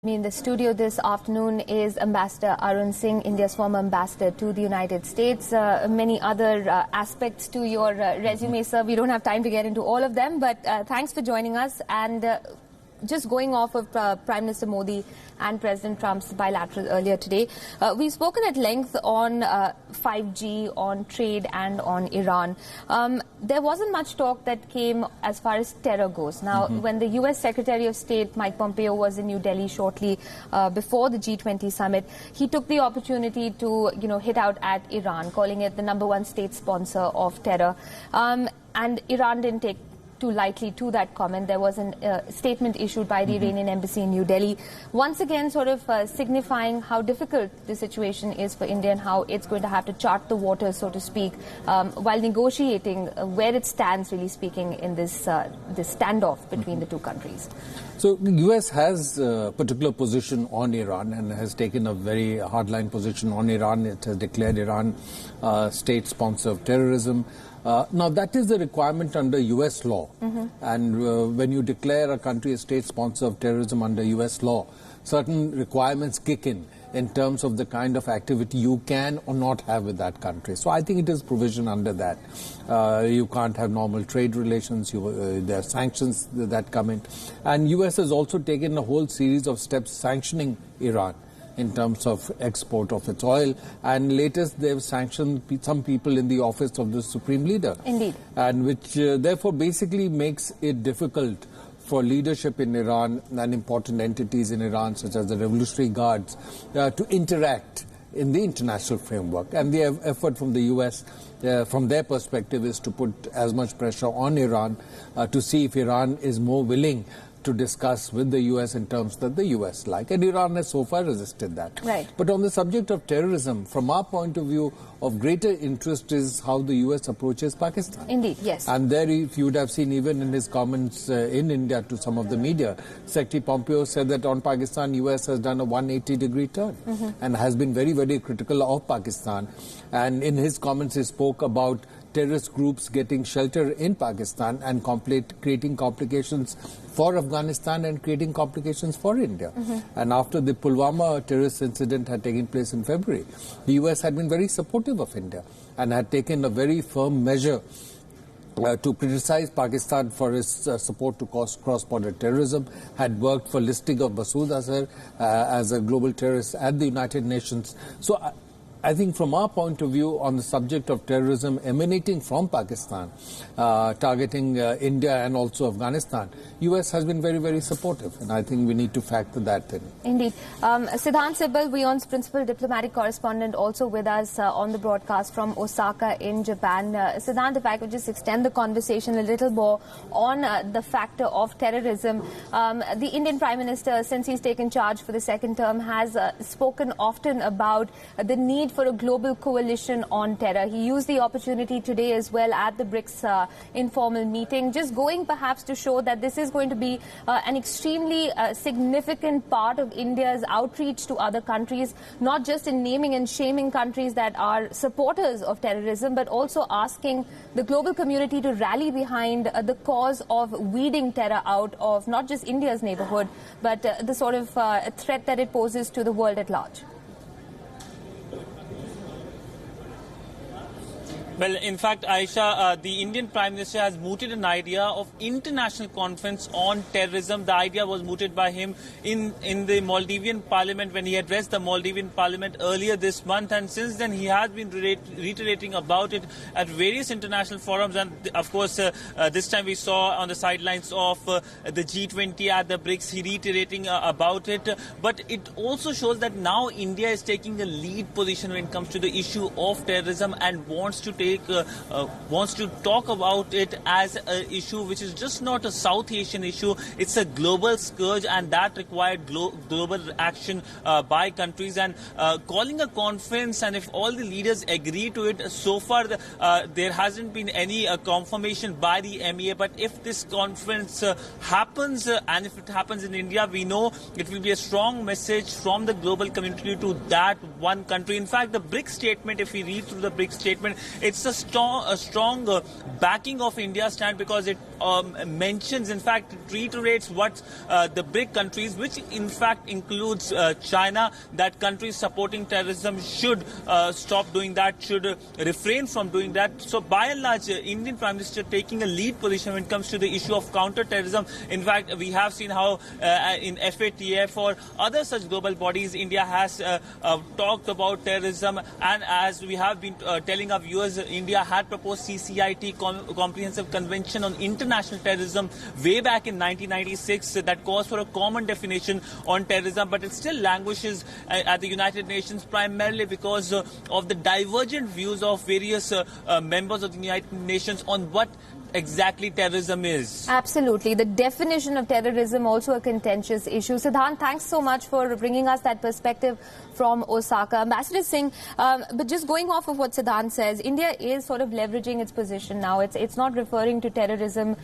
Me in the studio this afternoon is Ambassador Arun Singh, India's former ambassador to the United States. Many other aspects to your resume, sir. We don't have time to get into all of them, but thanks for joining us. And just going off of Prime Minister Modi and President Trump's bilateral earlier today, we've spoken at length on 5G, on trade and on Iran. There wasn't much talk that came as far as terror goes. Now, when the US Secretary of State Mike Pompeo was in New Delhi shortly before the G20 summit, he took the opportunity to, hit out at Iran, calling it the #1 state sponsor of terror. And Iran didn't take too lightly to that comment. There was a statement issued by the Iranian embassy in New Delhi, once again sort of signifying how difficult the situation is for India and how it's going to have to chart the waters, so to speak, while negotiating where it stands, really speaking, in this standoff between the two countries. So the US has a particular position on Iran and has taken a very hardline position on Iran. It has declared Iran state sponsor of terrorism. Now, that is the requirement under US law. And when you declare a country a state sponsor of terrorism under US law, certain requirements kick in terms of the kind of activity you can or not have with that country. So I think it is provision under that. You can't have normal trade relations. There are sanctions that come in. And US has also taken a whole series of steps sanctioning Iran in terms of export of its oil, and latest they've sanctioned some people in the office of the Supreme Leader. Indeed. And which therefore basically makes it difficult for leadership in Iran and important entities in Iran, such as the Revolutionary Guards, to interact in the international framework. And the effort from the US, from their perspective, is to put as much pressure on Iran to see if Iran is more willing to discuss with the US in terms that the US like. And Iran has so far resisted that. Right. But on the subject of terrorism, from our point of view, of greater interest is how the US approaches Pakistan. Indeed, yes. And there, if you would have seen even in his comments in India to some of the media, Secretary Pompeo said that on Pakistan, US has done a 180-degree turn and has been very, very critical of Pakistan. And in his comments, he spoke about terrorist groups getting shelter in Pakistan and creating complications for Afghanistan and creating complications for India. And after the Pulwama terrorist incident had taken place in February, the US had been very supportive of India and had taken a very firm measure to criticize Pakistan for its support to cross-border terrorism, had worked for listing of Masood Azhar as a global terrorist at the United Nations. So I think from our point of view on the subject of terrorism emanating from Pakistan, targeting India and also Afghanistan, US has been very, very supportive. And I think we need to factor that in. Indeed. Siddhant Sibal, WION's principal diplomatic correspondent, also with us on the broadcast from Osaka in Japan. Siddhant, if I could just extend the conversation a little more on the factor of terrorism. The Indian Prime Minister, since he's taken charge for the second term, has spoken often about the need for a global coalition on terror. He used the opportunity today as well at the BRICS informal meeting, just going perhaps to show that this is going to be an extremely significant part of India's outreach to other countries, not just in naming and shaming countries that are supporters of terrorism, but also asking the global community to rally behind the cause of weeding terror out of not just India's neighborhood, but the sort of threat that it poses to the world at large. Well, in fact, Aisha, the Indian Prime Minister has mooted an idea of international conference on terrorism. The idea was mooted by him in the Maldivian parliament when he addressed the Maldivian parliament earlier this month. And since then, he has been reiterating about it at various international forums. And of course, this time we saw on the sidelines of the G20 at the BRICS, he reiterating about it. But it also shows that now India is taking a lead position when it comes to the issue of terrorism and wants to talk about it as an issue which is just not a South Asian issue. It's a global scourge, and that required global action by countries. And calling a conference, and if all the leaders agree to it, so far there hasn't been any confirmation by the MEA. But if this conference happens, and if it happens in India, we know it will be a strong message from the global community to that one country. In fact, the BRICS statement, if we read through the BRICS statement, it's it's a strong backing of India's stand, because it mentions, in fact, it reiterates what the BRIC countries, which in fact includes China, that countries supporting terrorism should stop doing that, should refrain from doing that. So by and large, Indian Prime Minister taking a lead position when it comes to the issue of counter-terrorism. In fact, we have seen how in FATF or other such global bodies, India has talked about terrorism, and as we have been telling our viewers, India had proposed CCIT, Comprehensive Convention on International Terrorism, way back in 1996, that calls for a common definition on terrorism, but it still languishes at the United Nations, primarily because of the divergent views of various members of the United Nations on what exactly terrorism is. Absolutely. The definition of terrorism also a contentious issue. Siddhant, thanks so much for bringing us that perspective from Osaka. Ambassador Singh, but just going off of what Siddhant says, India is sort of leveraging its position now. It's not referring to terrorism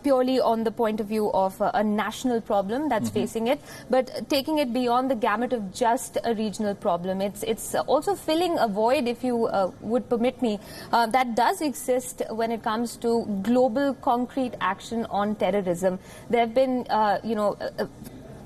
purely on the point of view of a national problem that's facing it, but taking it beyond the gamut of just a regional problem. It's also filling a void, if you would permit me, that does exist when it comes to global concrete action on terrorism. There have been,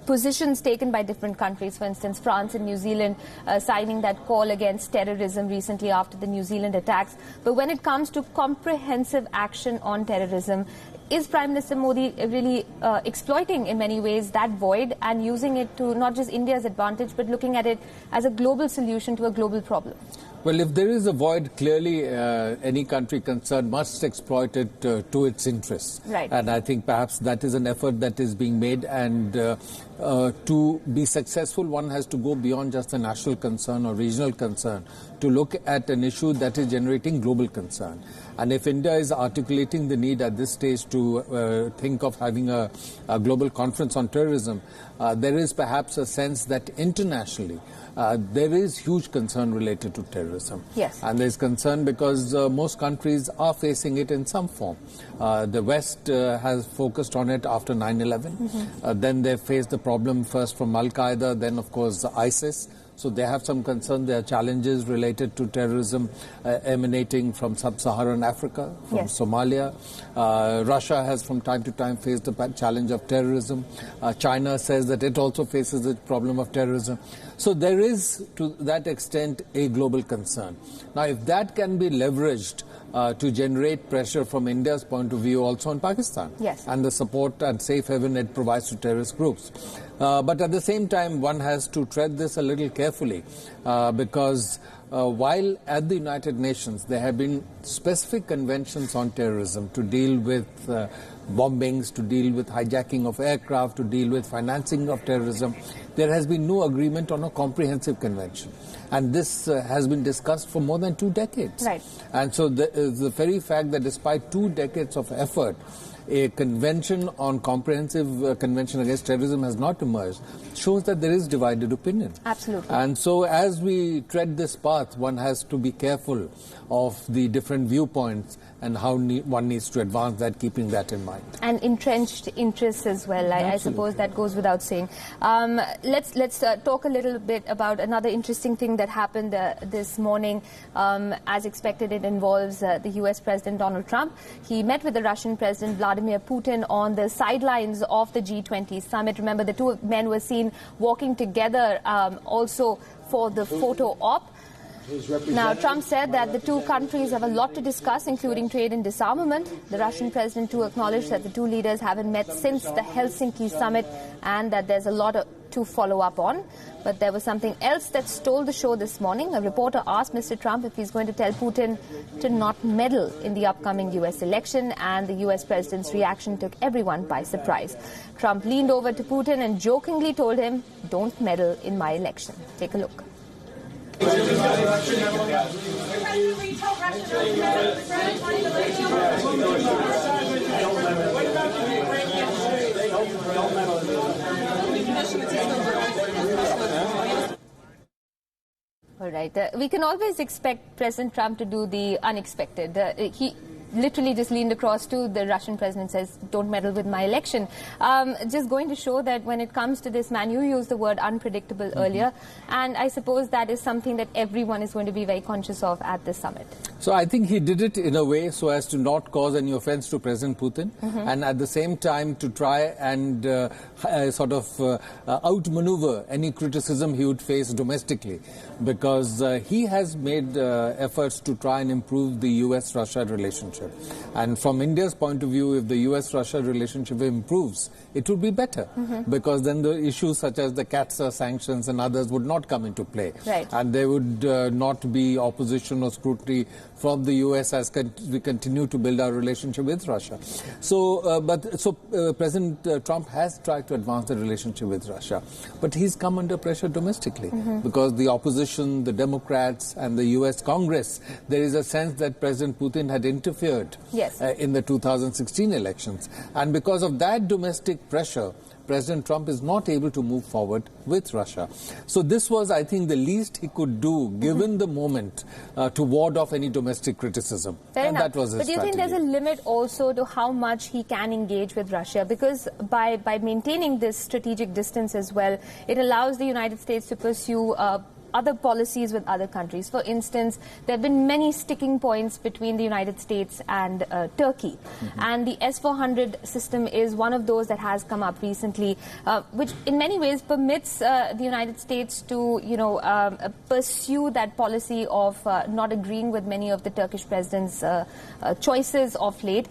positions taken by different countries. For instance, France and New Zealand signing that call against terrorism recently after the New Zealand attacks. But when it comes to comprehensive action on terrorism, is Prime Minister Modi really exploiting in many ways that void and using it to not just India's advantage, but looking at it as a global solution to a global problem? Well, if there is a void, clearly any country concerned must exploit it to its interests. Right. And I think perhaps that is an effort that is being made. And to be successful, one has to go beyond just a national concern or regional concern to look at an issue that is generating global concern. And if India is articulating the need at this stage to think of having a global conference on terrorism, there is perhaps a sense that internationally there is huge concern related to terrorism. Yes. And there's concern because most countries are facing it in some form. The West has focused on it after 9/11. Then they faced the problem first from Al-Qaeda, then of course ISIS. So they have some concern. There are challenges related to terrorism emanating from sub-Saharan Africa, from Somalia. Russia has from time to time faced the challenge of terrorism. China says that it also faces the problem of terrorism. So there is, to that extent, a global concern. Now, if that can be leveraged to generate pressure from India's point of view also on Pakistan, and the support and safe haven it provides to terrorist groups. But at the same time, one has to tread this a little carefully because while at the United Nations there have been specific conventions on terrorism to deal with bombings, to deal with hijacking of aircraft, to deal with financing of terrorism, there has been no agreement on a comprehensive convention. And this has been discussed for more than 2 decades. Right. And so the very fact that despite 2 decades of effort, a convention on comprehensive convention against terrorism has not emerged, shows that there is divided opinion. Absolutely. And so as we tread this path, one has to be careful of the different viewpoints and how one needs to advance that, keeping that in mind. And entrenched interests as well, I suppose that goes without saying. Let's talk a little bit about another interesting thing that happened this morning. As expected, it involves the US President Donald Trump. He met with the Russian President Vladimir Putin on the sidelines of the G20 summit. Remember, the two men were seen walking together also for the photo op. Now, Trump said that the two countries have a lot to discuss, including trade and disarmament. The Russian president, too, acknowledged that the two leaders haven't met since the Helsinki summit and that there's a lot to follow up on. But there was something else that stole the show this morning. A reporter asked Mr. Trump if he's going to tell Putin to not meddle in the upcoming U.S. election, and the U.S. president's reaction took everyone by surprise. Trump leaned over to Putin and jokingly told him, "Don't meddle in my election." Take a look. All right. We can always expect President Trump to do the unexpected. literally just leaned across to the Russian president, says, don't meddle with my election. Just going to show that when it comes to this man, you used the word unpredictable earlier, and I suppose that is something that everyone is going to be very conscious of at this summit. So I think he did it in a way so as to not cause any offense to President Putin, and at the same time to try and sort of outmaneuver any criticism he would face domestically, because he has made efforts to try and improve the US-Russia relationship. And from India's point of view, if the US-Russia relationship improves, it would be better, because then the issues such as the CATSA sanctions and others would not come into play. Right. And there would not be opposition or scrutiny from the US as we continue to build our relationship with Russia. So, President Trump has tried to advance the relationship with Russia, but he's come under pressure domestically because the opposition, the Democrats and the US Congress, there is a sense that President Putin had interfered in the 2016 elections. And because of that domestic pressure, President Trump is not able to move forward with Russia. So this was, I think, the least he could do, given the moment, to ward off any domestic criticism. Fair enough. That was his But do you think there's a limit also to how much he can engage with Russia? Because by maintaining this strategic distance as well, it allows the United States to pursue other policies with other countries. For instance, there have been many sticking points between the United States and Turkey. And the S-400 system is one of those that has come up recently, which in many ways permits the United States to, pursue that policy of not agreeing with many of the Turkish president's choices of late.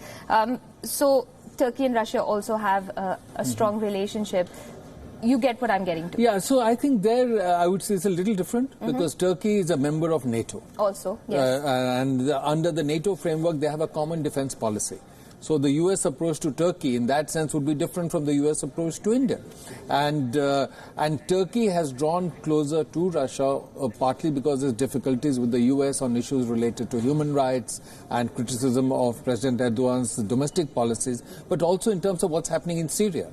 So Turkey and Russia also have a strong relationship. You get what I'm getting to. Yeah, so I think there, I would say it's a little different because Turkey is a member of NATO. Also, yes. And under the NATO framework, they have a common defense policy. So the US approach to Turkey in that sense would be different from the US approach to India. And Turkey has drawn closer to Russia partly because there's difficulties with the US on issues related to human rights and criticism of President Erdogan's domestic policies, but also in terms of what's happening in Syria.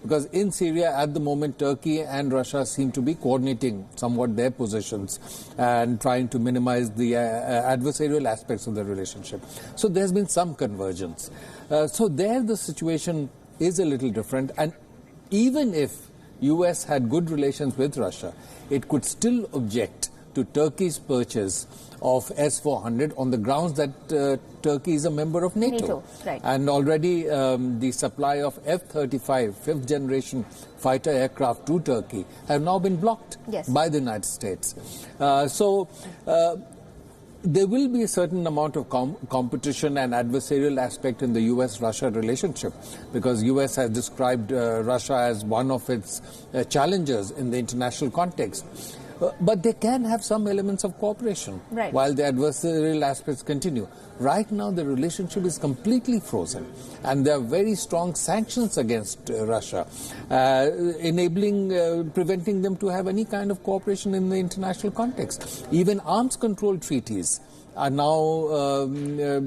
Because in Syria at the moment, Turkey and Russia seem to be coordinating somewhat their positions and trying to minimize the adversarial aspects of the relationship. So there's been some convergence. So there the situation is a little different, and even if US had good relations with Russia, it could still object to Turkey's purchase of S-400 on the grounds that Turkey is a member of NATO. Right. And already the supply of F-35, fifth generation fighter aircraft to Turkey have now been blocked by the United States. There will be a certain amount of competition and adversarial aspect in the US-Russia relationship because US has described Russia as one of its challengers in the international context. But they can have some elements of cooperation while the adversarial aspects continue. Right now, the relationship is completely frozen, and there are very strong sanctions against Russia, preventing them to have any kind of cooperation in the international context. Even arms control treaties are now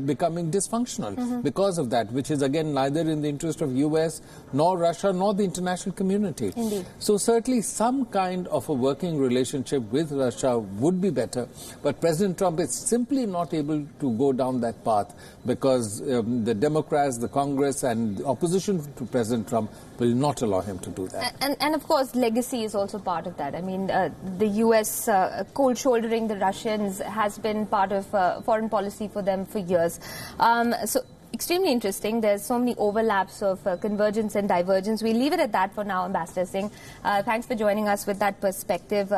becoming dysfunctional because of that, which is again neither in the interest of US nor Russia nor the international community. Indeed. So certainly some kind of a working relationship with Russia would be better, but President Trump is simply not able to go down that path because the Democrats, the Congress and the opposition to President Trump will not allow him to do that. And of course, legacy is also part of that. I mean, the US cold shouldering the Russians has been part of foreign policy for them for years. So extremely interesting. There's so many overlaps of convergence and divergence. We'll leave it at that for now, Ambassador Singh. Thanks for joining us with that perspective.